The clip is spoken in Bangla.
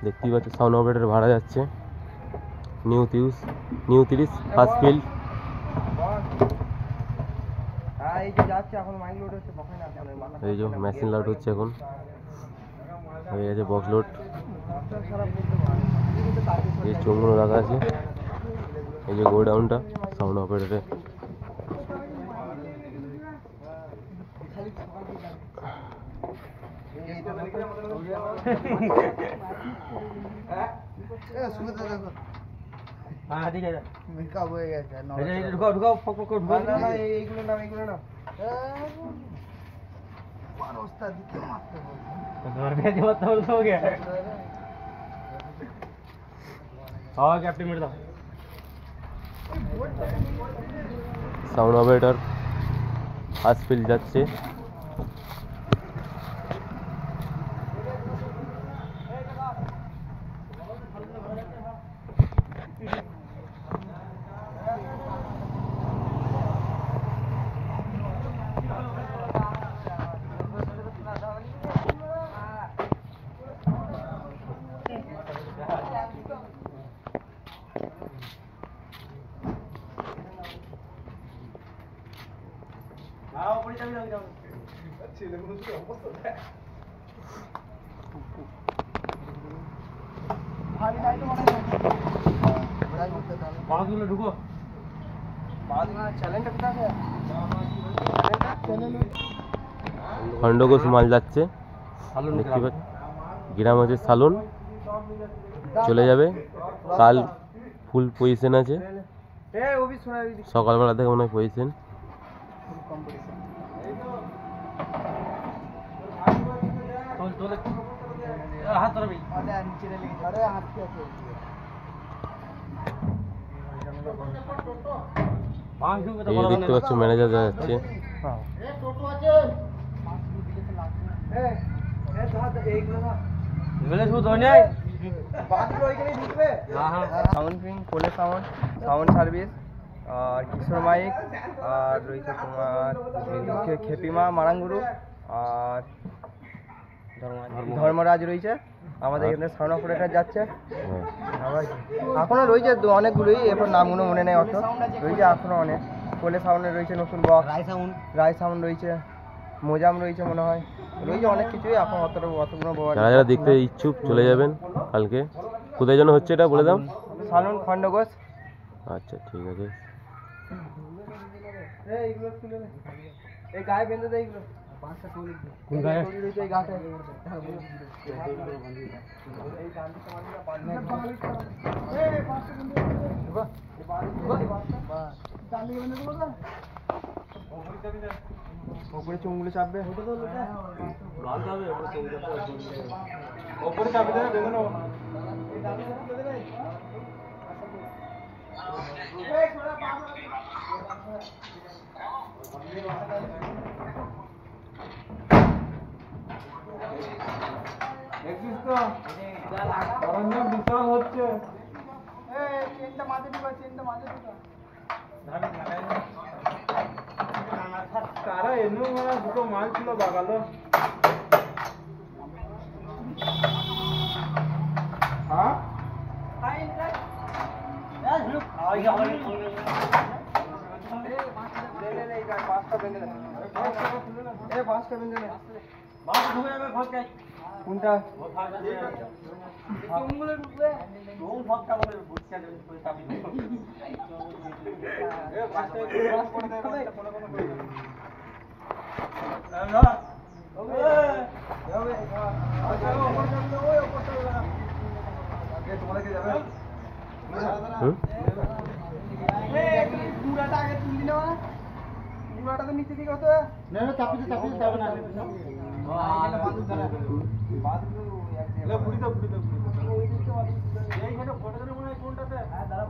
দেখতেই পাচ্ছ সাউন্ড অপারেটর ভাড়া যাচ্ছে নিউ 30 ফার্স্ট ফিল্ড। এই যে মেশিন লোড হচ্ছে, এখন হয়ে গেছে বক্স লোড। এই চোঙগুলো রাখা আছে, এই যে গোডাউনটা সাউন্ড অপারেটরে। সাউন্ড অপারেটর ফার্স্ট ফিল্ড যাচ্ছে। খন্ডঘোষ মাল যাচ্ছে, দেখতে পাচ্ছি। গ্রাম হচ্ছে সালুন, চলে যাবে কাল। ফুল পজিশন আছে, সকালবেলা থেকে মনে হয় পজিশন। এই দেখতে পাচ্ছ ম্যানেজার যাচ্ছে। সাউন্ড কিং, কোলে সাউন্ড, সাউন্ড সার্ভিস আর কিশোর মাইক, আর রয়েছে তোমার খেপিমা মারাঙ্গুরু আর ধর্মরাজ রয়েছে। আমাদের এখানে সাউন্ড অপারেটর যাচ্ছে। আবার এখনো রয়েছে অনেকগুলোই, এরপর নামগুলো মনে নেই অত, রয়েছে এখনো অনেক। কোলে সাউন্ডে রয়েছে নতুন বক্স, রায় সাউন্ড রয়েছে, মোজাম রয়েছে মনে হয়, রয়েছে অনেক কিছুই। এখন অতগুলো যারা যারা দেখতে ইচ্ছুক চলে যাবেন কালকে। কোথায় যেন হচ্ছে এটা বলে দাও। সালুন খন্ডঘোষ। আচ্ছা ঠিক আছে। এই গায়ে বেঁধে দেয় এগুলো। কোন গায়ে? এই গাটা। ওপরে চুমগুলো চাপবে, ওপরে চাপে দেবে, দেখুন বিশাল হচ্ছে। তারা এমনি দুটো মাল ছিল বাগালো। হ্যাঁ কোনটা নিচে দিকে হতো না, চাপিতে যাবে না। এইখানে ফটো মনে হয় কোনটাতে? হ্যাঁ দাঁড়া